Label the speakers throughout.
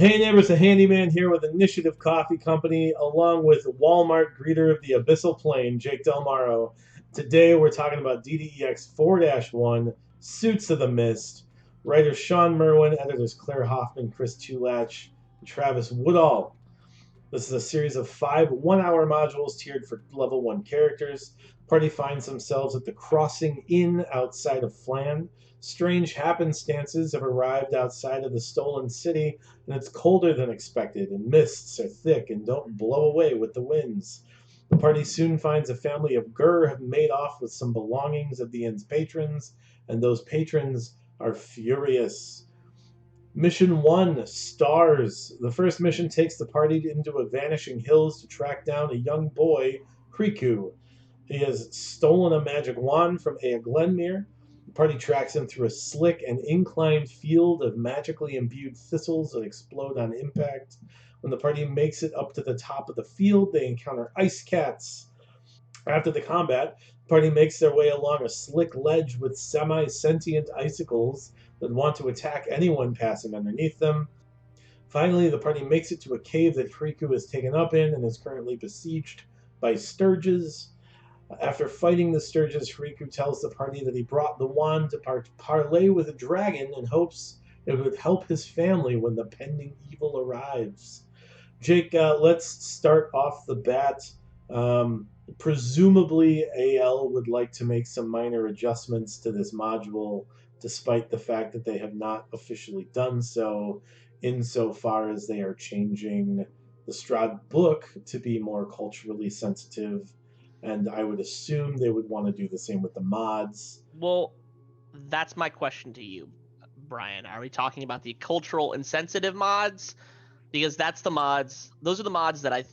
Speaker 1: Hey neighbors, a handyman here with Initiative Coffee Company, along with Walmart greeter of the Abyssal Plain, Jake Delmaro. Today we're talking about DDEX 4-1, Suits of the Mist. Writers Sean Merwin, editors Claire Hoffman, Chris Tulach, and Travis Woodall. This is a series of 5 one-hour modules tiered for level 1 characters. Party finds themselves at the Crossing Inn outside of Flan. Strange happenstances have arrived outside of the stolen city, and it's colder than expected, and mists are thick and don't blow away with the winds. The party soon finds a family of Gur have made off with some belongings of the inn's patrons, and those patrons are furious. Mission 1, Stars. The first mission takes the party into a vanishing hills to track down a young boy, Kriku. He has stolen a magic wand from Ea Glenmere. The party tracks him through a slick and inclined field of magically imbued thistles that explode on impact. When the party makes it up to the top of the field, they encounter ice cats. After the combat, the party makes their way along a slick ledge with semi-sentient icicles that want to attack anyone passing underneath them. Finally, the party makes it to a cave that Kriku is taken up in and is currently besieged by sturges. After fighting the sturges, Riku tells the party that he brought the wand to parlay with a dragon and hopes it would help his family when the pending evil arrives. Jake, let's start off the bat. Presumably, AL would like to make some minor adjustments to this module, despite the fact that they have not officially done so, insofar as they are changing the Strahd book to be more culturally sensitive, and I would assume they would want to do the same with the mods.
Speaker 2: Well, that's my question to you, Brian. Are we talking about the cultural insensitive mods? Because that's the mods. Those are the mods that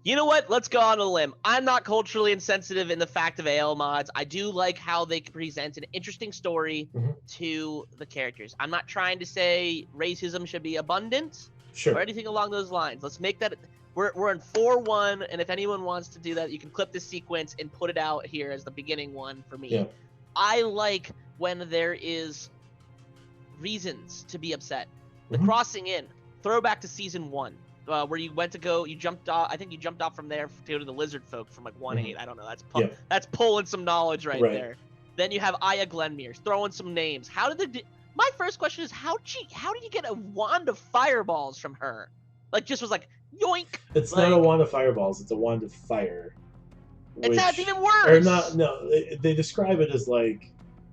Speaker 2: you know what? Let's go on a limb. I'm not culturally insensitive in the fact of AL mods. I do like how they present an interesting story to the characters. I'm not trying to say racism should be abundant or anything along those lines. Let's make that. We're in 4-1, and if anyone wants to do that, you can clip this sequence and put it out here as the beginning one for me.
Speaker 1: Yeah.
Speaker 2: I like when there is reasons to be upset. The Crossing Inn, throwback to season 1. Where you jumped off. I think you jumped off from there to go to the lizard folk from like 1-8. I don't know. That's pulling some knowledge right there. Then you have Aya Glenmere throwing some names. My first question is how did you get a wand of fireballs from her? Like just was like yoink.
Speaker 1: It's not a wand of fireballs. It's a wand of fire.
Speaker 2: It's even worse.
Speaker 1: Or not? No, they describe it as like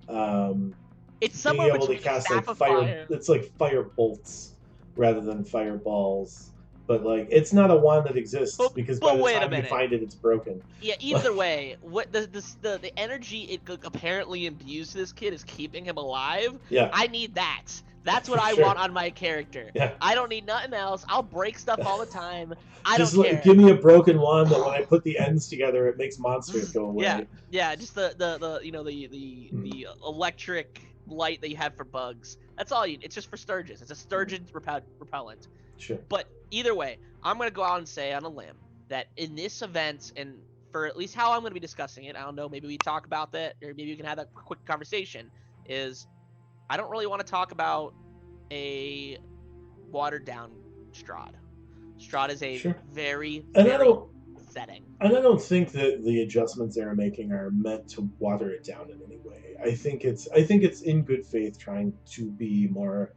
Speaker 2: it's somewhere
Speaker 1: being able to cast like fire. It's like fire bolts rather than fireballs. But like, it's not a wand that exists because by the time you find it, it's broken.
Speaker 2: Yeah. Either way, what the energy it apparently imbues to this kid is keeping him alive.
Speaker 1: Yeah.
Speaker 2: I need that. That's what I want on my character.
Speaker 1: Yeah.
Speaker 2: I don't need nothing else. I'll break stuff all the time. I
Speaker 1: just
Speaker 2: don't care.
Speaker 1: Give me a broken wand that when I put the ends together, it makes monsters go away.
Speaker 2: Yeah. Just the electric light that you have for bugs. That's all you need. It's just for sturges. It's a sturgeon repellent.
Speaker 1: Sure.
Speaker 2: But either way, I'm going to go out and say on a limb that in this event, and for at least how I'm going to be discussing it, I don't know, maybe we talk about that, or maybe we can have that quick conversation, is I don't really want to talk about a watered-down Strahd. Strahd is a very setting.
Speaker 1: And I don't think that the adjustments they're making are meant to water it down in any way. I think it's in good faith trying to be more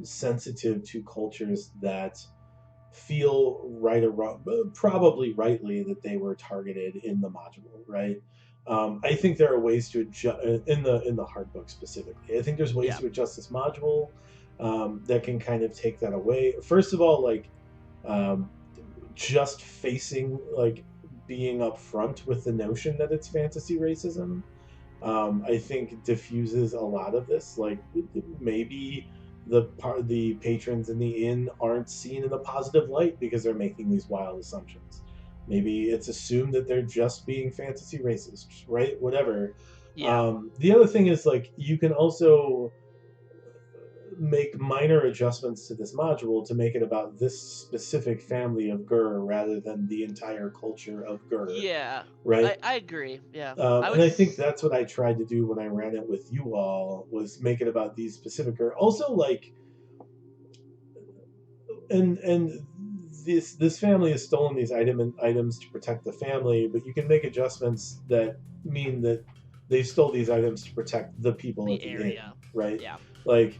Speaker 1: sensitive to cultures that feel right or wrong, probably rightly, that they were targeted in the module, right? I think there are ways to adjust in the hard book specifically. I think there's ways to adjust this module that can kind of take that away. First of all, like just facing like being upfront with the notion that it's fantasy racism, I think diffuses a lot of this. Like maybe the patrons in the inn aren't seen in a positive light because they're making these wild assumptions. Maybe it's assumed that they're just being fantasy racists, right? Whatever.
Speaker 2: Yeah.
Speaker 1: The other thing is like you can also make minor adjustments to this module to make it about this specific family of Gur rather than the entire culture of Gur.
Speaker 2: Yeah.
Speaker 1: Right?
Speaker 2: I agree. Yeah.
Speaker 1: And I think that's what I tried to do when I ran it with you all, was make it about these specific Gur. Also, like, and this family has stolen these items to protect the family, but you can make adjustments that mean that they stole these items to protect the people
Speaker 2: The
Speaker 1: at the inn,
Speaker 2: area.
Speaker 1: right?
Speaker 2: Yeah.
Speaker 1: Like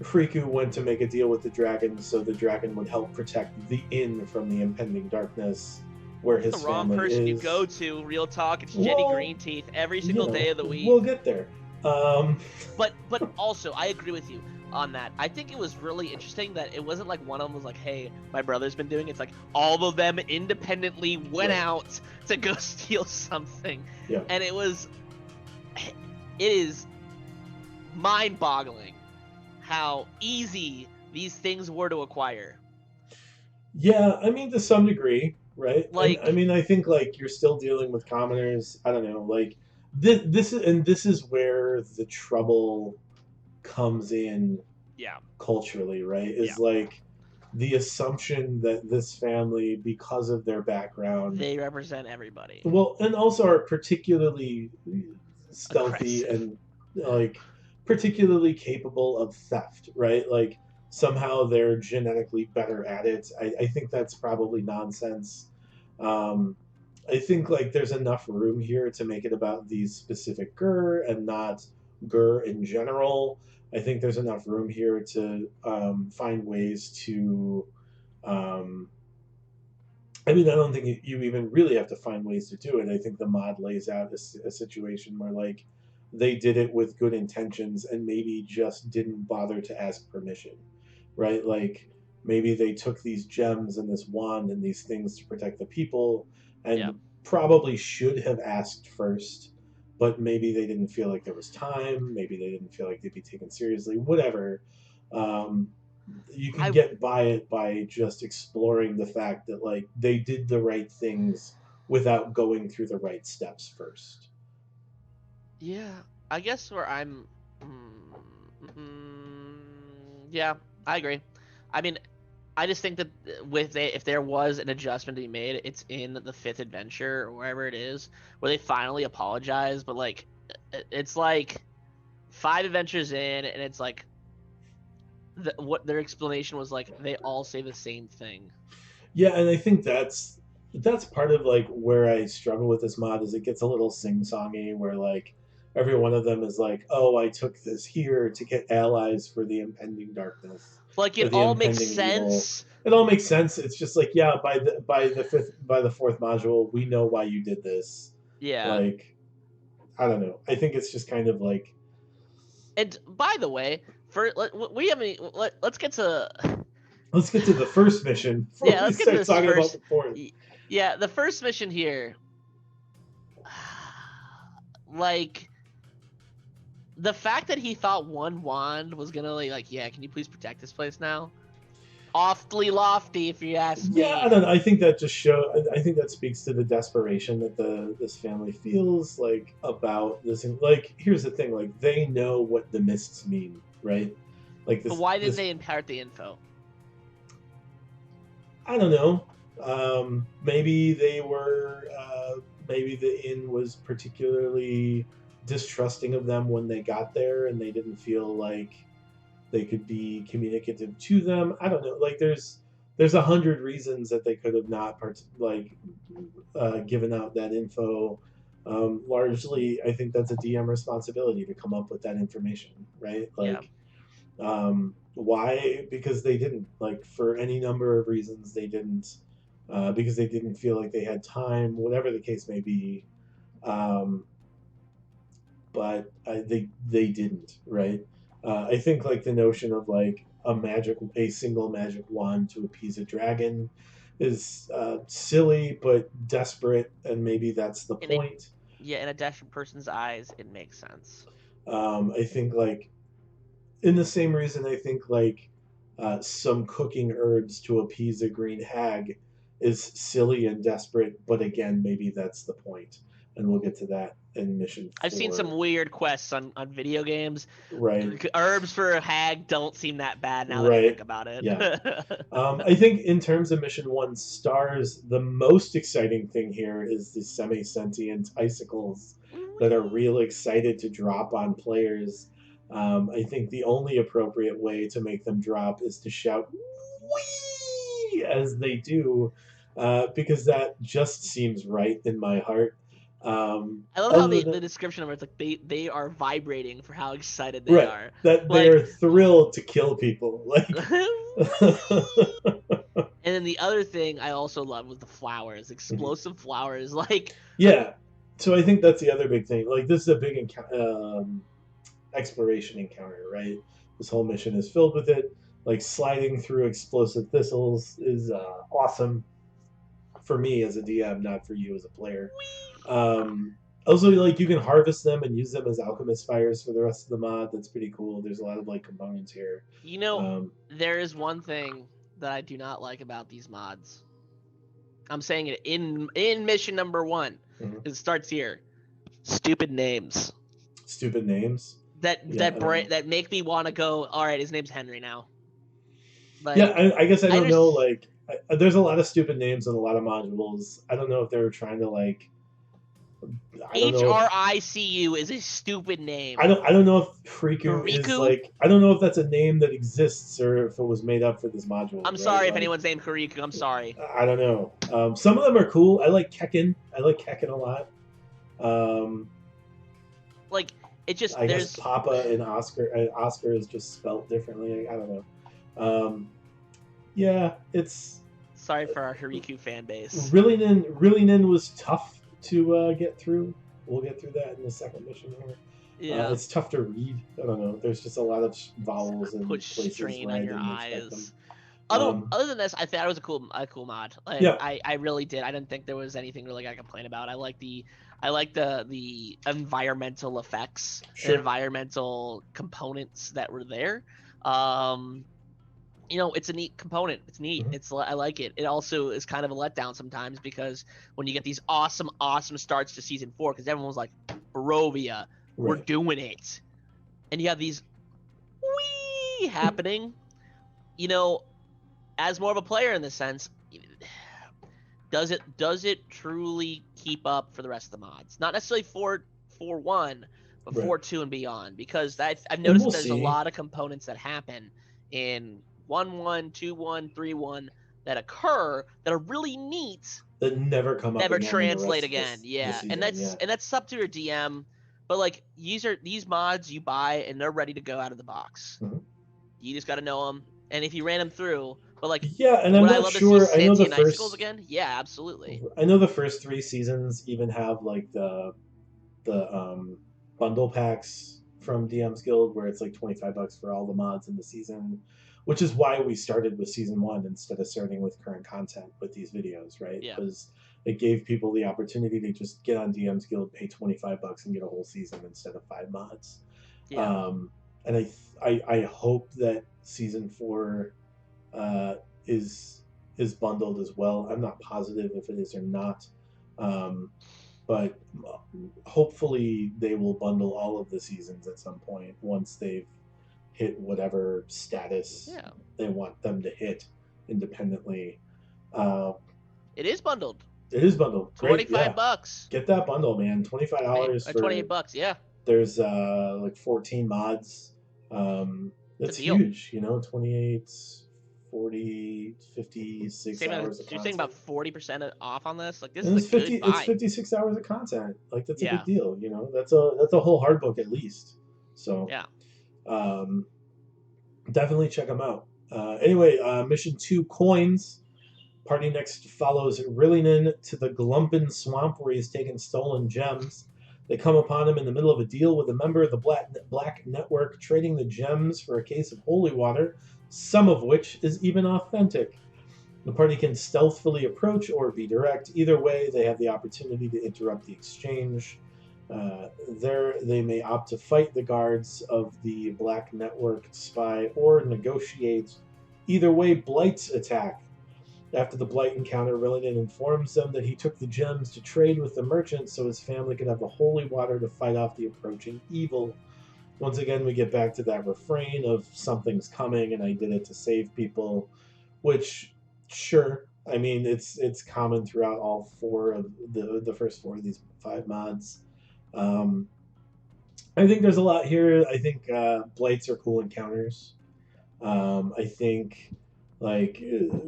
Speaker 1: Friku went to make a deal with the dragon so the dragon would help protect the inn from the impending darkness where
Speaker 2: It's the
Speaker 1: his
Speaker 2: wrong
Speaker 1: family
Speaker 2: person you
Speaker 1: is.
Speaker 2: go to. Real talk. It's Jenny
Speaker 1: Well,
Speaker 2: Greenteeth every
Speaker 1: you
Speaker 2: single day
Speaker 1: know,
Speaker 2: of the week.
Speaker 1: we'll get there. Um,
Speaker 2: But also, I agree with you on that. I think it was really interesting that it wasn't like one of them was like, "Hey, my brother's been doing it." It's like all of them independently went
Speaker 1: Right.
Speaker 2: out to go steal something,
Speaker 1: yeah.
Speaker 2: and it is mind-boggling how easy these things were to acquire.
Speaker 1: Yeah, I mean to some degree, right? And I
Speaker 2: Like,
Speaker 1: mean I think like you're still dealing with commoners. I don't know, like this is where the trouble comes in
Speaker 2: yeah,
Speaker 1: culturally, right?
Speaker 2: yeah,
Speaker 1: Is like the assumption that this family, because of their background,
Speaker 2: they represent everybody.
Speaker 1: well, and also are particularly stealthy
Speaker 2: Aggressive.
Speaker 1: and like particularly capable of theft, right? Like somehow they're genetically better at it. I think that's probably nonsense. Um, I think like there's enough room here to make it about these specific Gur and not Gur in general. I think there's enough room here to find ways to um, I mean, I don't think you even really have to find ways to do it. I think the mod lays out a situation where, like, they did it with good intentions and maybe just didn't bother to ask permission, right? Like, maybe they took these gems and this wand and these things to protect the people
Speaker 2: Yeah.
Speaker 1: and probably should have asked first, but maybe they didn't feel like there was time. Maybe they didn't feel like they'd be taken seriously, whatever. Um, you can
Speaker 2: I
Speaker 1: get by it by just exploring the fact that like they did the right things without going through the right steps first.
Speaker 2: Yeah, I guess where I'm. Mm, mm, yeah, I agree. I mean, I just think that if there was an adjustment to be made, it's in the fifth adventure or wherever it is where they finally apologize. But like, it's like five adventures in, and it's like what their explanation was like. They all say the same thing.
Speaker 1: Yeah, and I think that's part of like where I struggle with this mod is it gets a little sing-songy where like every one of them is like, "Oh, I took this here to get allies for the impending darkness
Speaker 2: Like
Speaker 1: or
Speaker 2: it
Speaker 1: the
Speaker 2: all makes
Speaker 1: impending evil."
Speaker 2: sense.
Speaker 1: It all makes sense. It's just like, yeah, by the fourth module, we know why you did this.
Speaker 2: Yeah.
Speaker 1: Like, I don't know. I think it's just kind of like
Speaker 2: And by the way, we haven't. Let's get to
Speaker 1: let's get to the first mission before
Speaker 2: yeah.
Speaker 1: we
Speaker 2: Let's get to
Speaker 1: start
Speaker 2: this
Speaker 1: talking about
Speaker 2: first.
Speaker 1: the fourth.
Speaker 2: Yeah, the first mission here. Like the fact that he thought one wand was gonna like yeah, can you please protect this place now? Awfully lofty, if you ask
Speaker 1: Yeah,
Speaker 2: me.
Speaker 1: I don't know. I think that just show. I think that speaks to the desperation that the this family feels like about this. Like, here's the thing: like, they know what the mists mean, right? Like
Speaker 2: But
Speaker 1: this.
Speaker 2: why didn't
Speaker 1: This.
Speaker 2: they impart the info?
Speaker 1: I don't know. Maybe they were. Maybe the inn was particularly distrusting of them when they got there, and they didn't feel like they could be communicative to them. I don't know. Like there's 100 reasons that they could have not given out that info. Largely, I think that's a DM responsibility to come up with that information, right?
Speaker 2: Yeah.
Speaker 1: Like, why? Because they didn't. Like, for any number of reasons, they didn't. Because they didn't feel like they had time, whatever the case may be. Um, but they didn't, right? I think like the notion of like a single magic wand to appease a dragon is silly but desperate, and maybe that's the
Speaker 2: In a
Speaker 1: point.
Speaker 2: yeah, in a desperate person's eyes, it makes sense.
Speaker 1: I think like in the same reason I think like some cooking herbs to appease a green hag is silly and desperate, but again, maybe that's the point, and we'll get to that in mission
Speaker 2: I've seen some
Speaker 1: 4.
Speaker 2: weird quests on video games.
Speaker 1: Right.
Speaker 2: Herbs for a hag don't seem that bad now that I think
Speaker 1: Right.
Speaker 2: about it.
Speaker 1: Yeah. I think in terms of Mission 1 stars, the most exciting thing here is the semi sentient icicles that are real excited to drop on players. I think the only appropriate way to make them drop is to shout, "Whee!" wee as they do, because that just seems right in my heart.
Speaker 2: I love how
Speaker 1: Other
Speaker 2: the
Speaker 1: than
Speaker 2: description of it's like they are vibrating for how excited they
Speaker 1: right,
Speaker 2: are.
Speaker 1: that they
Speaker 2: Like
Speaker 1: are thrilled to kill people. Like,
Speaker 2: Whee! And then the other thing I also love was the flowers, explosive flowers. Like
Speaker 1: yeah. So I think that's the other big thing. Like, this is a big exploration encounter, right? This whole mission is filled with it. Like, sliding through explosive thistles is awesome for me as a DM, not for you as a player. Um, Also, like, you can harvest them and use them as alchemist fires for the rest of the mod. That's pretty cool. There's a lot of like components here.
Speaker 2: you know,
Speaker 1: Um,
Speaker 2: there is one thing that I do not like about these mods. I'm saying it in mission number 1.
Speaker 1: mhm.
Speaker 2: It starts here. Stupid names
Speaker 1: Stupid names.
Speaker 2: that
Speaker 1: Yeah,
Speaker 2: that make me want to go. All right, his name's Henry now.
Speaker 1: yeah.
Speaker 2: Like
Speaker 1: I guess I
Speaker 2: I
Speaker 1: don't know.
Speaker 2: just
Speaker 1: Like, there's a lot of stupid names and a lot of modules. I don't know if they were trying to like. I don't know if
Speaker 2: HRICU is a stupid name.
Speaker 1: I don't know if Friku is
Speaker 2: Hariku?
Speaker 1: like I don't know if that's a name that exists or if it was made up for this module,
Speaker 2: I'm
Speaker 1: right?
Speaker 2: sorry if
Speaker 1: Like,
Speaker 2: anyone's named Hariku. I'm sorry.
Speaker 1: I don't know. Some of them are cool. I like Kekken. I like Kekken a lot. Um,
Speaker 2: Like it just
Speaker 1: I guess
Speaker 2: there's
Speaker 1: Papa and Oscar is just spelt differently. I don't know. Yeah, it's
Speaker 2: sorry for our Hariku fan base.
Speaker 1: Rillinen was tough to get through. We'll get through that in the second mission here.
Speaker 2: Yeah.
Speaker 1: It's tough to read. I don't know. There's just a lot of vowels and
Speaker 2: Push
Speaker 1: places
Speaker 2: strain
Speaker 1: where I
Speaker 2: on your
Speaker 1: didn't expect them.
Speaker 2: eyes. Other than this, I thought it was a cool mod. Like
Speaker 1: Yeah,
Speaker 2: I really did. I didn't think there was anything really I complain about. I like the environmental effects, and
Speaker 1: sure.
Speaker 2: environmental components that were there. Um, it's a neat component. It's neat.
Speaker 1: Mhm.
Speaker 2: I like it. It also is kind of a letdown sometimes because when you get these awesome starts to season 4, because everyone was like, Barovia, we're
Speaker 1: Right.
Speaker 2: doing it, and you have these wee happening. As more of a player in this sense, does it truly keep up for the rest of the mods? Not necessarily 4.1, but
Speaker 1: Right.
Speaker 2: 4.2 and beyond, because I've
Speaker 1: And
Speaker 2: noticed
Speaker 1: we'll
Speaker 2: that there's a
Speaker 1: see.
Speaker 2: lot of components that happen in 1.1, 2.1, 3.1 that occur that are really neat,
Speaker 1: That never come up
Speaker 2: never
Speaker 1: again in the
Speaker 2: translate
Speaker 1: rest of
Speaker 2: again.
Speaker 1: this
Speaker 2: Yeah, and
Speaker 1: season.
Speaker 2: that's
Speaker 1: Yeah.
Speaker 2: and that's up to your DM. But like these mods you buy and they're ready to go out of the box.
Speaker 1: Mhm.
Speaker 2: You just got to know them, and if you ran them through, but like,
Speaker 1: Yeah, and I'm
Speaker 2: would I
Speaker 1: not
Speaker 2: love to see
Speaker 1: sure.
Speaker 2: sentient icicles again? Yeah, absolutely.
Speaker 1: I know the first 3 seasons even have like the bundle packs from DM's Guild where it's like $25 for all the mods in the season, which is why we started with season 1 instead of starting with current content with these videos, right?
Speaker 2: Yeah.
Speaker 1: Because it gave people the opportunity to just get on DM's Guild, pay $25 and get a whole season instead of 5 mods.
Speaker 2: Yeah.
Speaker 1: And I hope that season 4 uh, is bundled as well. I'm not positive if it is or not, but hopefully they will bundle all of the seasons at some point once they've hit whatever status
Speaker 2: Yeah.
Speaker 1: they want them to hit independently. Uh,
Speaker 2: It is bundled.
Speaker 1: it is bundled. Great, yeah.
Speaker 2: $25.
Speaker 1: Get that bundle, man. $25 for
Speaker 2: $28. Yeah.
Speaker 1: there's like 14 mods.
Speaker 2: It's a
Speaker 1: That's
Speaker 2: deal.
Speaker 1: huge, 28, 40, 56 hours of
Speaker 2: You're saying about
Speaker 1: content.
Speaker 2: 40% off on this? Like this
Speaker 1: And
Speaker 2: is a good
Speaker 1: it's
Speaker 2: buy.
Speaker 1: 56 hours of content. Like, that's a
Speaker 2: Yeah.
Speaker 1: big deal, That's a whole hard book at least. So
Speaker 2: Yeah.
Speaker 1: um, definitely check them out. Anyway, mission 2 coins. Party next follows Rillinen to the Glumpen swamp where he's taken stolen gems. They come upon him in the middle of a deal with a member of the Black Network, trading the gems for a case of holy water, some of which is even authentic. The party can stealthily approach or be direct. Either way, they have the opportunity to interrupt the exchange. There, they may opt to fight the guards of the Black Network spy or negotiate. Either way, Blights attack. After the Blight encounter, Rillinen informs them that he took the gems to trade with the merchant so his family could have the holy water to fight off the approaching evil. Once again, we get back to that refrain of something's coming and I did it to save people, which, sure, I mean, it's common throughout all 4 of the first 4 of these 5 mods. I think there's a lot here. I think Blights are cool encounters. I think Like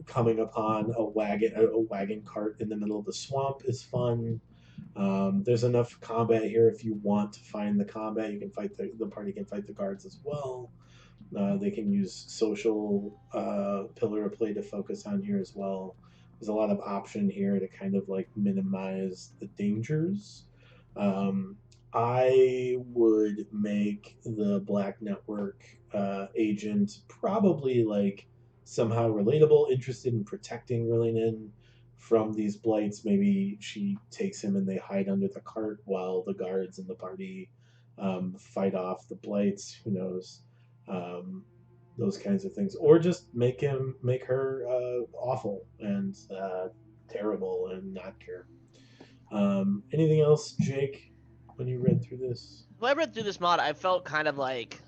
Speaker 1: coming upon a wagon cart in the middle of the swamp is fun. There's enough combat here if you want to find the combat. You can fight the party can fight the guards as well. They can use social pillar of play to focus on here as well. There's a lot of option here to kind of like minimize the dangers. Um, I would make the Black Network agent probably like somehow relatable, interested in protecting Rillian from these blights. Maybe she takes him and they hide under the cart while the guards and the party fight off the blights. Who knows? Um, those kinds of things, or just make her awful and terrible and not care. Anything else, Jake? When you read through this,
Speaker 2: When I read through this mod, I felt kind of like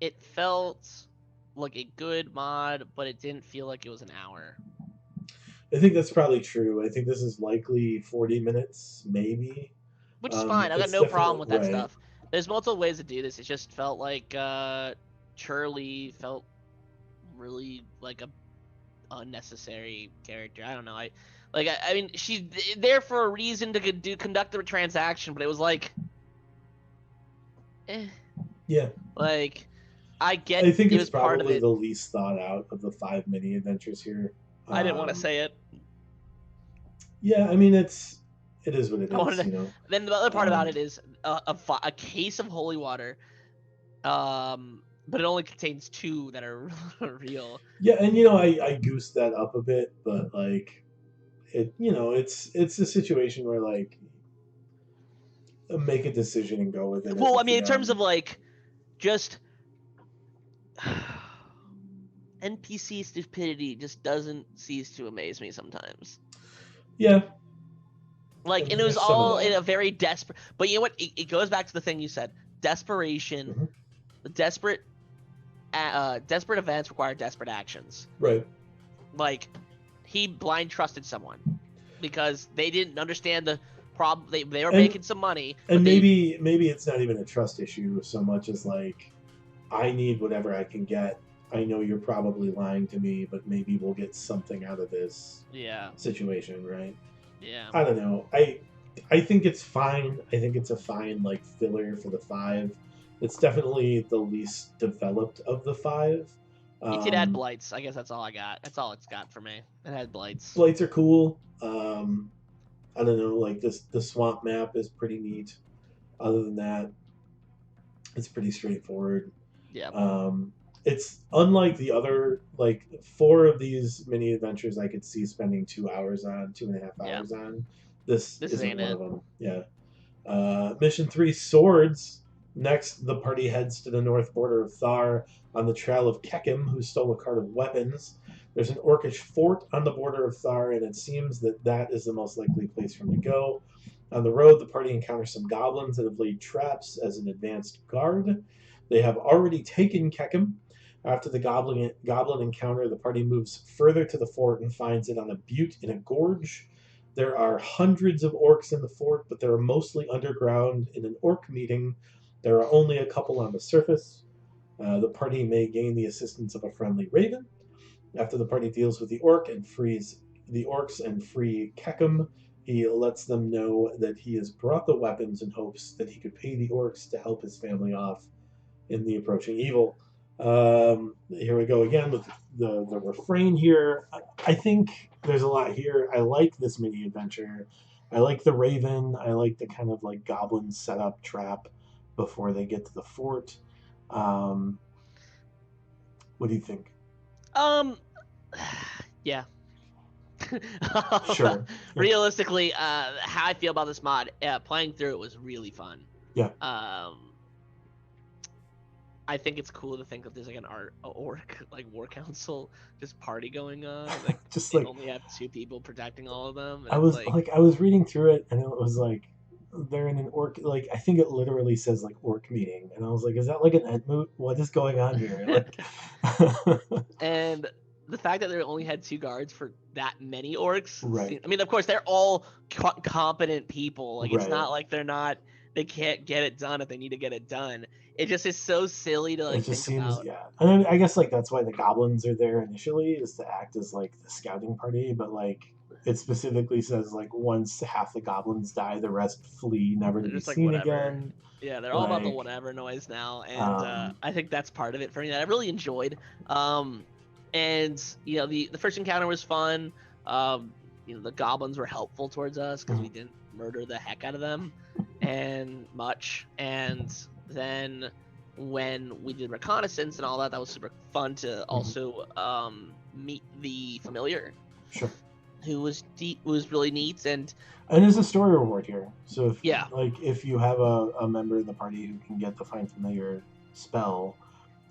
Speaker 2: it felt like a good mod, but it didn't feel like it was an hour.
Speaker 1: I think that's probably true. I think this is likely 40 minutes, maybe.
Speaker 2: Which is fine. I got
Speaker 1: It's
Speaker 2: no problem
Speaker 1: definitely
Speaker 2: with that
Speaker 1: right.
Speaker 2: stuff. There's multiple ways to do this. It just felt like Charlie felt really like a unnecessary character. I don't know. I mean, she's there for a reason to conduct the transaction, but it was like, eh.
Speaker 1: Yeah,
Speaker 2: Like, I get
Speaker 1: I think
Speaker 2: it
Speaker 1: it's
Speaker 2: was part of
Speaker 1: probably
Speaker 2: it.
Speaker 1: the least thought out of the 5 mini adventures here.
Speaker 2: I didn't want to
Speaker 1: Um,
Speaker 2: say it.
Speaker 1: yeah, I mean it is what it
Speaker 2: I wanted
Speaker 1: is,
Speaker 2: to.
Speaker 1: you know.
Speaker 2: Then the other part about
Speaker 1: Um,
Speaker 2: it is a case of holy water, but it only contains 2 that are real.
Speaker 1: yeah, and I goosed that up a bit, but like it's a situation where like make a decision and go with it as
Speaker 2: Well, I
Speaker 1: a
Speaker 2: mean, in terms
Speaker 1: GM.
Speaker 2: of like just NPC stupidity just doesn't cease to amaze me sometimes.
Speaker 1: Yeah, I
Speaker 2: Like, and
Speaker 1: mean
Speaker 2: it was
Speaker 1: there's some of
Speaker 2: all in
Speaker 1: that.
Speaker 2: a very desperate. But you know what? It goes back to the thing you said: desperation.
Speaker 1: Hmm.
Speaker 2: The desperate events require desperate actions.
Speaker 1: Right.
Speaker 2: Like, he blind trusted someone because they didn't understand the problem. They were
Speaker 1: And
Speaker 2: making some money, but
Speaker 1: and
Speaker 2: they
Speaker 1: maybe it's not even a trust issue so much as like I need whatever I can get. I know you're probably lying to me, but maybe we'll get something out of this
Speaker 2: yeah
Speaker 1: situation, right?
Speaker 2: yeah
Speaker 1: I don't know. I think it's fine. I think it's a fine like filler for the 5. It's definitely the least developed of the 5.
Speaker 2: It did add
Speaker 1: Um,
Speaker 2: blights. I guess that's all I got. That's all it's got for me. It had blights.
Speaker 1: Blights are cool. I don't know, like the swamp map is pretty neat. Other than that, it's pretty straightforward.
Speaker 2: Yeah.
Speaker 1: It's unlike the other like 4 of these mini adventures I could see spending 2 hours on, 2.5 hours
Speaker 2: Yeah.
Speaker 1: on. This
Speaker 2: This
Speaker 1: isn't
Speaker 2: ain't
Speaker 1: one
Speaker 2: it.
Speaker 1: of them. Yeah. Mission 3 Swords. Next, the party heads to the north border of Thar on the trail of Kekim, who stole a cart of weapons. There's an orcish fort on the border of Thar, and it seems that that is the most likely place for them to go. On the road, the party encounters some goblins that have laid traps as an advanced guard. They have already taken Kekim. After the goblin encounter, the party moves further to the fort and finds it on a butte in a gorge. There are hundreds of orcs in the fort, but they are mostly underground. In an orc meeting, there are only a couple on the surface. The party may gain the assistance of a friendly raven. After the party deals with the orc and frees the orcs and free Kekim, he lets them know that he has brought the weapons in hopes that he could pay the orcs to help his family off in the approaching evil. Here we go again with the refrain here. I think there's a lot here. I like this mini adventure. I like the raven. I like the kind of like goblin setup trap before they get to the fort. Um, what do you think?
Speaker 2: Um. Yeah.
Speaker 1: Sure. Yeah.
Speaker 2: Realistically, how I feel about this mod, playing through it was really fun.
Speaker 1: Yeah.
Speaker 2: I think it's cool to think that there's like an orc like war council just party going on. Like
Speaker 1: Just
Speaker 2: they
Speaker 1: like
Speaker 2: only have 2 people protecting all of them,
Speaker 1: I
Speaker 2: and it's
Speaker 1: was
Speaker 2: like,
Speaker 1: I was reading through it and it was like they're in an orc like I think it literally says like orc meeting and I was like, is that like an end moot? What is going on here? Like
Speaker 2: and the fact that they only had 2 guards for that many orcs.
Speaker 1: right.
Speaker 2: I mean, of course, they're all competent people. Like, it's
Speaker 1: Right.
Speaker 2: not like they're not they can't get it done if they need to get it done. It just is so silly to
Speaker 1: It
Speaker 2: like
Speaker 1: just
Speaker 2: think
Speaker 1: seems,
Speaker 2: about.
Speaker 1: yeah. And then I guess like that's why the goblins are there initially, is to act as like the scouting party, but like it specifically says like once half the goblins die, the rest flee, never to
Speaker 2: They're
Speaker 1: be
Speaker 2: just like
Speaker 1: seen
Speaker 2: whatever.
Speaker 1: again.
Speaker 2: Yeah, they're all about the
Speaker 1: Like,
Speaker 2: whatever noise now, and
Speaker 1: um,
Speaker 2: I think that's part of it for me that I really enjoyed. Um, and the first encounter was fun. Um, the goblins were helpful towards us because we
Speaker 1: mhm,
Speaker 2: didn't murder the heck out of them, and much. And then when we did reconnaissance and all that, that was super fun to
Speaker 1: mhm,
Speaker 2: also meet the familiar,
Speaker 1: sure.
Speaker 2: who was really neat. And
Speaker 1: And there's a story reward here. So if
Speaker 2: yeah,
Speaker 1: like if you have a member of the party who can get the find familiar spell,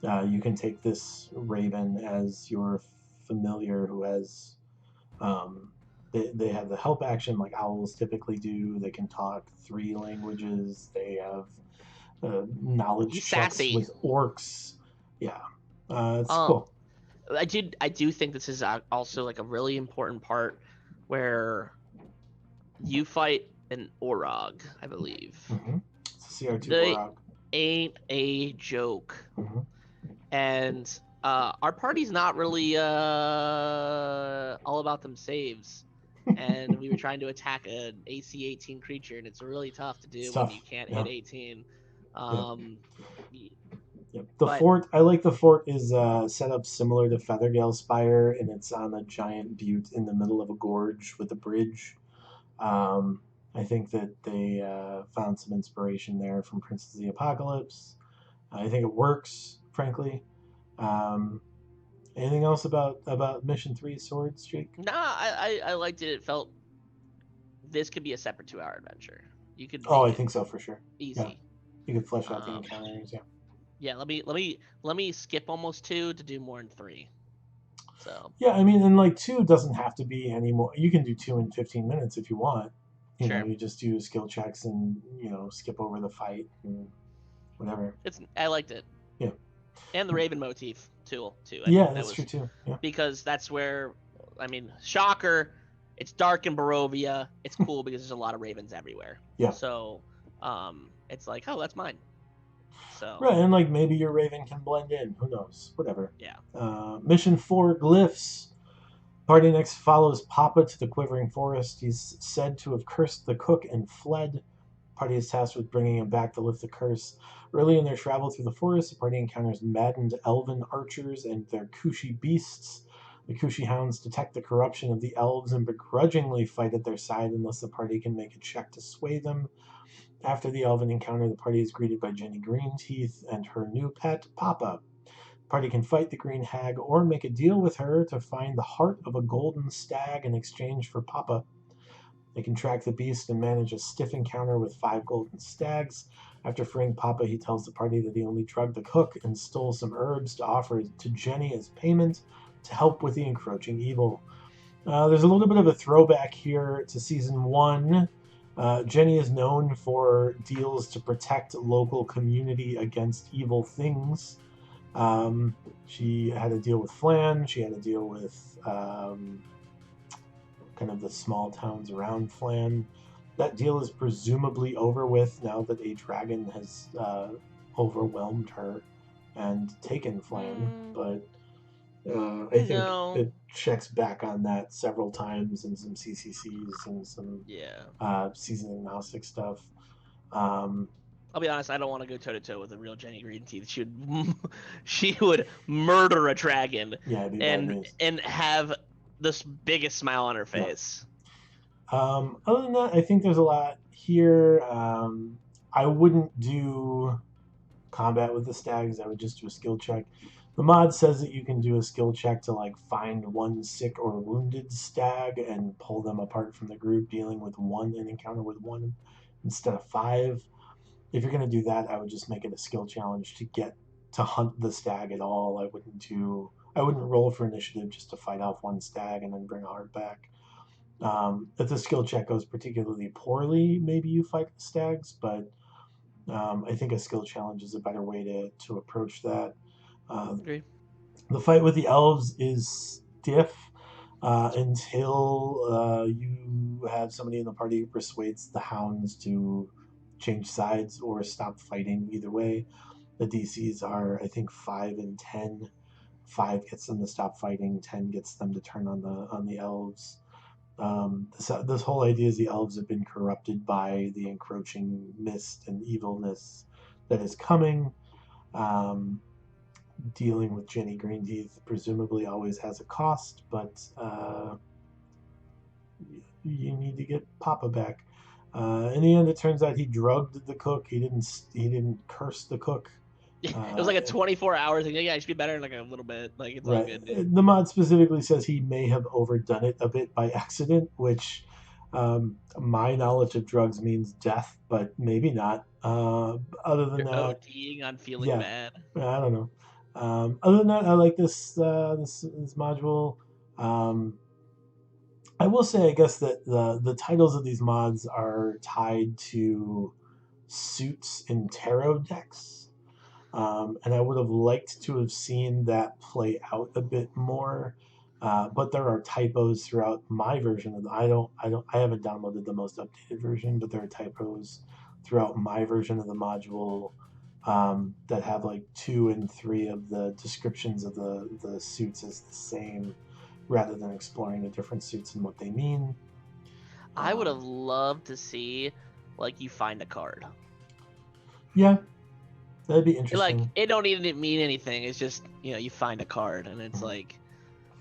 Speaker 1: you can take this raven as your familiar who has they have the help action like owls typically do. They can talk 3 languages. They have knowledge
Speaker 2: he's
Speaker 1: checks
Speaker 2: sassy.
Speaker 1: with orcs. Yeah, it's
Speaker 2: Um,
Speaker 1: cool.
Speaker 2: I do think this is also like a really important part where you fight an Orog, I believe.
Speaker 1: Mm-hmm. It's a CR2
Speaker 2: They
Speaker 1: Orog.
Speaker 2: ain't a joke.
Speaker 1: Mm-hmm.
Speaker 2: And our party's not really all about them saves. And we were trying to attack an AC 18 creature, and it's really tough to
Speaker 1: It's
Speaker 2: do when
Speaker 1: tough.
Speaker 2: you can't
Speaker 1: Yeah.
Speaker 2: hit 18.
Speaker 1: Yeah.
Speaker 2: Um,
Speaker 1: Yep. The
Speaker 2: but
Speaker 1: fort, I like the fort is set up similar to Feathergale Spire, and it's on a giant butte in the middle of a gorge with a bridge. Um, I think that they found some inspiration there from Prince of the Apocalypse. I think it works, frankly. Um, anything else about Mission Three Swords, Jake?
Speaker 2: nah, I liked it. It felt this could be a separate 2 hour adventure. You could
Speaker 1: Oh,
Speaker 2: make
Speaker 1: I
Speaker 2: it
Speaker 1: think so for sure. Yeah,
Speaker 2: easy.
Speaker 1: you could flesh out the
Speaker 2: Um,
Speaker 1: encounters. Yeah.
Speaker 2: yeah, let me skip almost 2 to do more in 3. So
Speaker 1: Yeah, I mean, and like two doesn't have to be any more. You can do two in 15 minutes if you want.
Speaker 2: sure,
Speaker 1: You just do skill checks and skip over the fight and whatever.
Speaker 2: I liked it,
Speaker 1: Yeah,
Speaker 2: and the Raven motif too. I
Speaker 1: yeah,
Speaker 2: think that
Speaker 1: that's true
Speaker 2: was
Speaker 1: too. Yeah,
Speaker 2: because that's where, I mean, shocker, it's dark in Barovia. It's cool because there's a lot of ravens everywhere.
Speaker 1: yeah,
Speaker 2: So it's like, oh, that's mine. So
Speaker 1: right. And like maybe your Raven can blend in. Who knows? Whatever.
Speaker 2: yeah,
Speaker 1: Mission four glyphs. Party next follows Papa to the Quivering Forest. He's said to have cursed the cook and fled. Party is tasked with bringing him back to lift the curse. Early in their travel through the forest, the party encounters maddened elven archers and their Kushi beasts. The Kushi hounds detect the corruption of the elves and begrudgingly fight at their side unless the party can make a check to sway them. After the elven encounter, the party is greeted by Jenny Greenteeth and her new pet, Papa. The party can fight the Green Hag or make a deal with her to find the heart of a golden stag in exchange for Papa. They can track the beast and manage a stiff encounter with 5 golden stags. After freeing Papa, he tells the party that he only drugged the cook and stole some herbs to offer to Jenny as payment to help with the encroaching evil. There's a little bit of a throwback here to season 1. Jenny is known for deals to protect local community against evil things. She had a deal with Flan. She had a deal with kind of the small towns around Flan. That deal is presumably over with now that a dragon has overwhelmed her and taken Flan.
Speaker 2: mm,
Speaker 1: But I think
Speaker 2: no,
Speaker 1: it checks back on that several times in some CCCs and some
Speaker 2: yeah.
Speaker 1: season agnostic stuff. Um,
Speaker 2: I'll be honest. I don't want to go toe to toe with a real Jenny Greenteeth. She would murder a dragon,
Speaker 1: yeah, it'd be bad
Speaker 2: and
Speaker 1: news.
Speaker 2: and have the biggest smile on her
Speaker 1: Yeah.
Speaker 2: face.
Speaker 1: Other than that, I think there's a lot here. I wouldn't do combat with the stags. I would just do a skill check. The mod says that you can do a skill check to like find one sick or wounded stag and pull them apart from the group, dealing with one and encounter with one instead of 5. If you're gonna do that, I would just make it a skill challenge to get to hunt the stag at all. I wouldn't roll for initiative just to fight off one stag and then bring a heart back. If the skill check goes particularly poorly, maybe you fight the stags, but I think a skill challenge is a better way to approach that. Uh,
Speaker 2: Agree.
Speaker 1: the fight with the elves is stiff until you have somebody in the party who persuades the hounds to change sides or stop fighting. Either way, the DCs are, I think, 5 and 10. 5 gets them to stop fighting. 10 gets them to turn on the elves. This whole idea is the elves have been corrupted by the encroaching mist and evilness that is coming. Um, Dealing with Jenny Greenteeth presumably always has a cost, but you need to get Papa back. In the end, it turns out he drugged the cook. He didn't curse the cook.
Speaker 2: It was
Speaker 1: Uh,
Speaker 2: like a 24 hours thing. Yeah, I should be better in like a little bit. Like it's all
Speaker 1: right.
Speaker 2: good, dude.
Speaker 1: The mod specifically says he may have overdone it a bit by accident, which my knowledge of drugs means death, but maybe not. Other than
Speaker 2: You're
Speaker 1: that,
Speaker 2: ODing on feeling
Speaker 1: yeah,
Speaker 2: bad.
Speaker 1: I don't know. Other than that, I like this module. Um, I will say, I guess that the titles of these mods are tied to suits in tarot decks, and I would have liked to have seen that play out a bit more. But there are typos throughout my version of the. I haven't downloaded the most updated version, but there are typos throughout my version of the module that have like 2 and 3 of the descriptions of the suits as the same, rather than exploring the different suits and what they mean.
Speaker 2: I would
Speaker 1: Um,
Speaker 2: have loved to see like you find a card.
Speaker 1: yeah, that'd be
Speaker 2: Like
Speaker 1: interesting.
Speaker 2: it don't even mean anything. It's just you find a card and it's
Speaker 1: Mhm.
Speaker 2: like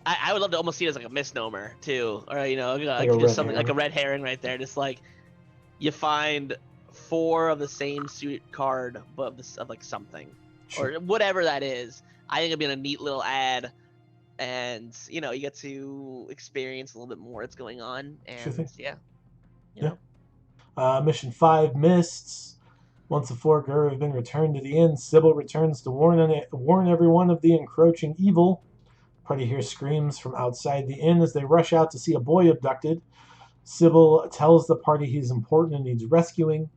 Speaker 2: I would love to almost see it as like a misnomer too, or
Speaker 1: Like a
Speaker 2: like just
Speaker 1: red
Speaker 2: something like a
Speaker 1: herring.
Speaker 2: red herring right there. Just like you find 4 of the same suit card, but of like something or
Speaker 1: Sure.
Speaker 2: whatever that is. I think it'd be a neat little ad, and you get to experience a little bit more that's going on,
Speaker 1: Sure
Speaker 2: and
Speaker 1: thing.
Speaker 2: yeah, you
Speaker 1: Yeah.
Speaker 2: know.
Speaker 1: Mission 5 Mists. Once the four Gur have been returned to the inn, Sybil returns to warn everyone of the encroaching evil. Party hears screams from outside the inn as they rush out to see a boy abducted. Sybil tells the party he's important and needs rescuing.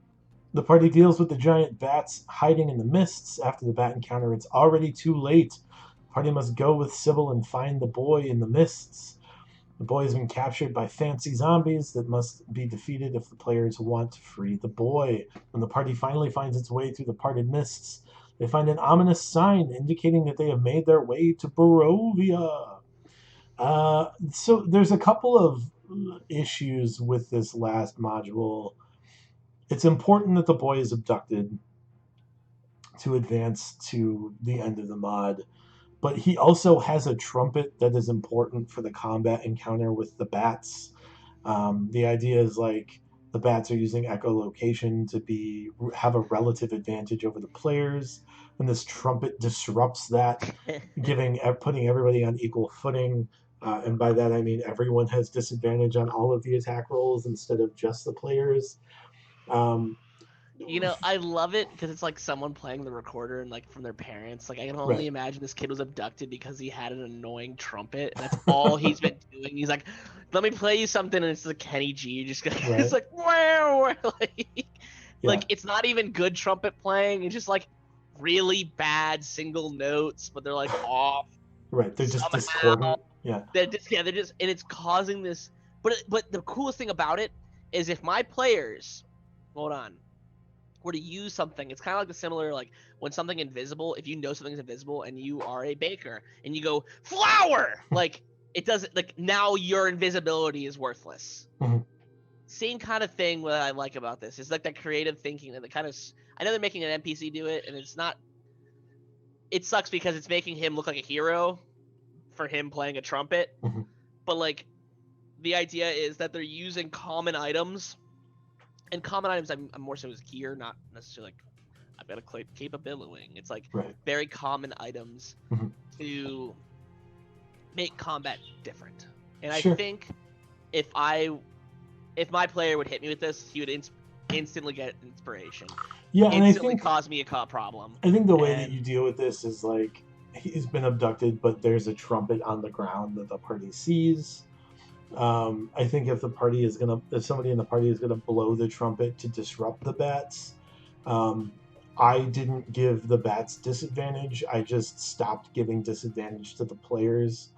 Speaker 1: The party deals with the giant bats hiding in the mists. After the bat encounter, it's already too late. The party must go with Sybil and find the boy in the mists. The boy has been captured by fancy zombies that must be defeated if the players want to free the boy. When the party finally finds its way through the parted mists, they find an ominous sign indicating that they have made their way to Barovia. So there's a couple of issues with this last module. It's important that the boy is abducted to advance to the end of the mod, but he also has a trumpet that is important for the combat encounter with the bats. The idea is like the bats are using echolocation to have a relative advantage over the players, and this trumpet disrupts that, putting everybody on equal footing. And by that I mean everyone has disadvantage on all of the attack rolls instead of just the players. Um,
Speaker 2: I love it because it's like someone playing the recorder and like from their parents. Like I can only
Speaker 1: right.
Speaker 2: imagine this kid was abducted because he had an annoying trumpet, and that's all he's been doing. He's like, "Let me play you something," and it's like Kenny G. Just it's
Speaker 1: Right.
Speaker 2: like wow,
Speaker 1: Yeah.
Speaker 2: like it's not even good trumpet playing. It's just like really bad single notes, but they're like off
Speaker 1: Right. They're just
Speaker 2: somehow.
Speaker 1: discordant. Yeah.
Speaker 2: They're just and it's causing this. But the coolest thing about it is if my players, hold on, were to use something, it's kind of like the similar like when something invisible, if you know something's invisible and you are a baker and you go flour, like it doesn't like now your invisibility is worthless.
Speaker 1: Mhm.
Speaker 2: Same kind of thing what I like about this. It's like that creative thinking and the kind of I know they're making an NPC do it and it's not it sucks because it's making him look like a hero for him playing a trumpet,
Speaker 1: Mhm.
Speaker 2: but like the idea is that they're using common items and common items I'm more so as gear, not necessarily like I've got a capability. It's like
Speaker 1: Right.
Speaker 2: very common items
Speaker 1: Mhm.
Speaker 2: to make combat different. And I
Speaker 1: Sure.
Speaker 2: think if my player would hit me with this, he would instantly get inspiration,
Speaker 1: Yeah, and
Speaker 2: instantly cause me a problem.
Speaker 1: I think the way that
Speaker 2: And
Speaker 1: you deal with this is like he's been abducted, but there's a trumpet on the ground that the party sees. I think if somebody in the party is gonna blow the trumpet to disrupt the bats, um, I didn't give the bats disadvantage. I just stopped giving disadvantage to the players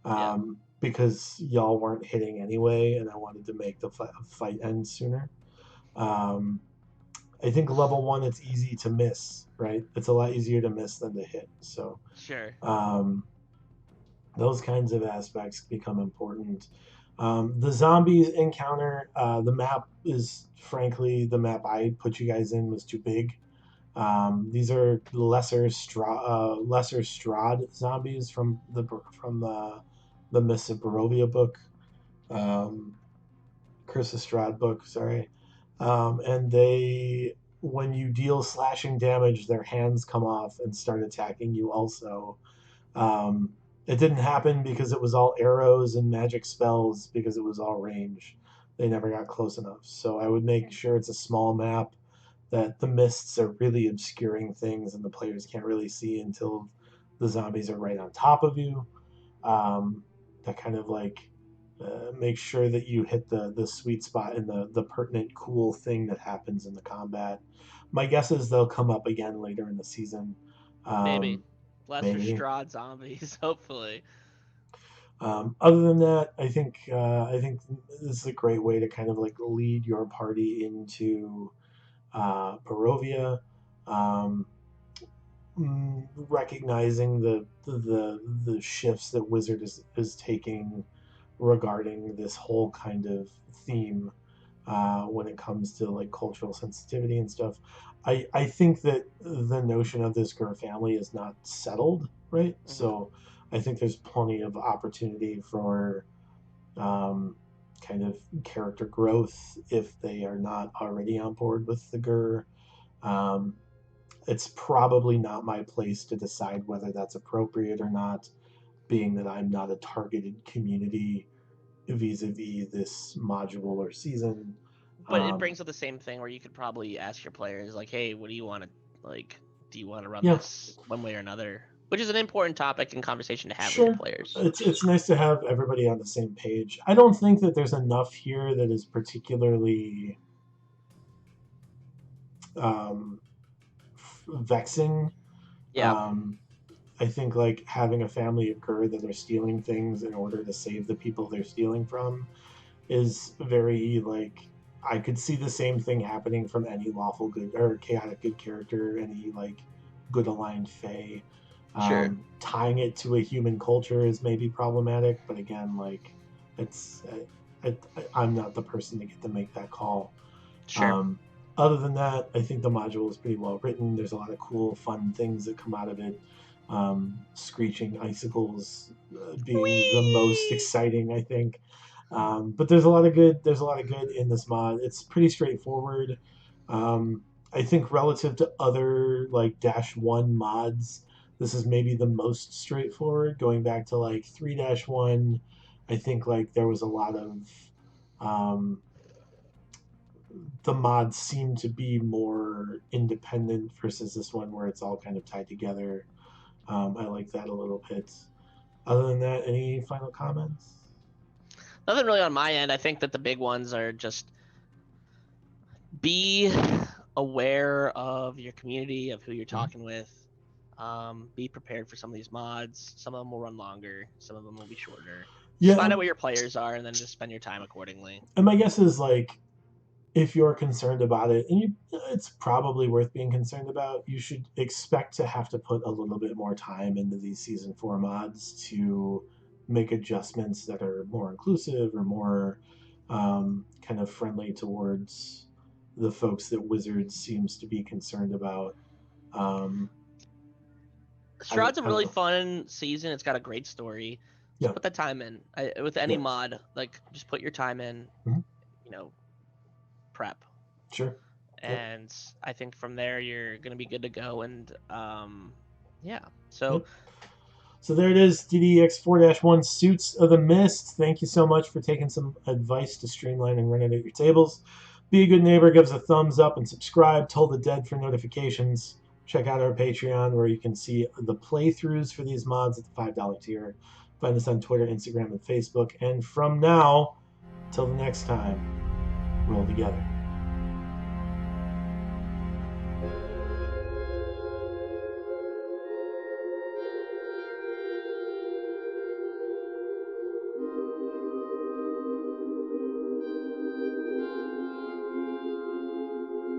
Speaker 2: yeah,
Speaker 1: because y'all weren't hitting anyway, and I wanted to make the fight end sooner. Um, I think level 1 it's easy to miss, right? It's a lot easier to miss than to hit. So
Speaker 2: Sure.
Speaker 1: um, those kinds of aspects become important. The zombies encounter, the map is frankly the map I put you guys in was too big. These are lesser Strahd zombies from the Mists of Barovia book, um, Curse of Strahd book. Sorry, and when you deal slashing damage, their hands come off and start attacking you. Also, um, it didn't happen because it was all arrows and magic spells because it was all range. They never got close enough. So I would make sure it's a small map that the mists are really obscuring things and the players can't really see until the zombies are right on top of you. That kind of like make sure that you hit the sweet spot and the pertinent cool thing that happens in the combat. My guess is they'll come up again later in the season.
Speaker 2: Maybe
Speaker 1: Um,
Speaker 2: lesser
Speaker 1: maybe.
Speaker 2: Strahd zombies. Hopefully.
Speaker 1: Other than that, I think this is a great way to kind of like lead your party into Barovia. Um, Recognizing the shifts that Wizard is taking regarding this whole kind of theme when it comes to like cultural sensitivity and stuff. I think that the notion of this Gur family is not settled, right?
Speaker 2: Hmm.
Speaker 1: So I think there's plenty of opportunity for um, kind of character growth if they are not already on board with the Gur. Um, it's probably not my place to decide whether that's appropriate or not, being that I'm not a targeted community vis-a-vis this module or season.
Speaker 2: But it
Speaker 1: Um,
Speaker 2: brings up the same thing where you could probably ask your players, like, "Hey, what do you want to like? Do you want to run
Speaker 1: yeah,
Speaker 2: this one way or another?" Which is an important topic and conversation to have with your
Speaker 1: sure.
Speaker 2: players.
Speaker 1: It's nice to have everybody on the same page. I don't think that there's enough here that is particularly um, vexing.
Speaker 2: Yeah.
Speaker 1: Um, I think like having a family occur that are stealing things in order to save the people they're stealing from is very like I could see the same thing happening from any lawful good or chaotic good character, any like good aligned fae.
Speaker 2: Sure.
Speaker 1: Tying it to a human culture is maybe problematic, but again, like it's I'm not the person to get to make that call.
Speaker 2: Sure.
Speaker 1: Um, Other than that, I think the module is pretty well written. There's a lot of cool, fun things that come out of it. Screeching icicles being the most
Speaker 2: Whee!
Speaker 1: exciting, I think. But there's a lot of good. There's a lot of good in this mod. It's pretty straightforward. Um, I think relative to other like -1 mods, this is maybe the most straightforward. Going back to like 3-1, I think like there was a lot of um, the mods seem to be more independent versus this one where it's all kind of tied together. I like that a little bit. Other than that, any final comments?
Speaker 2: Nothing really on my end. I think that the big ones are just be aware of your community, of who you're
Speaker 1: Mhm.
Speaker 2: talking with. Be prepared for some of these mods. Some of them will run longer. Some of them will be shorter. Just
Speaker 1: Yeah,
Speaker 2: find out what your players are, and then just spend your time accordingly.
Speaker 1: and my guess is like if you're concerned about it, and it's probably worth being concerned about, you should expect to have to put a little bit more time into these season 4 mods to make adjustments that are more inclusive or more kind of friendly towards the folks that Wizards seems to be concerned about. Um,
Speaker 2: Strahd's a
Speaker 1: I don't
Speaker 2: really
Speaker 1: know.
Speaker 2: fun season. It's got a great story. Just
Speaker 1: Yeah,
Speaker 2: put that time in. With any
Speaker 1: yeah,
Speaker 2: mod, like just put your time in.
Speaker 1: mhm,
Speaker 2: You know, prep,
Speaker 1: sure. Yep,
Speaker 2: and I think from there you're gonna be good to go. And yeah. So
Speaker 1: yep. So there it is, DDX 4-1 Suits of the Mist. Thank you so much for taking some advice to streamline and renovate your tables. Be a good neighbor, give us a thumbs up and subscribe. Toll the dead for notifications. Check out our Patreon where you can see the playthroughs for these mods at the $5 tier. Find us on Twitter, Instagram, and Facebook. And from now till the next time, roll together.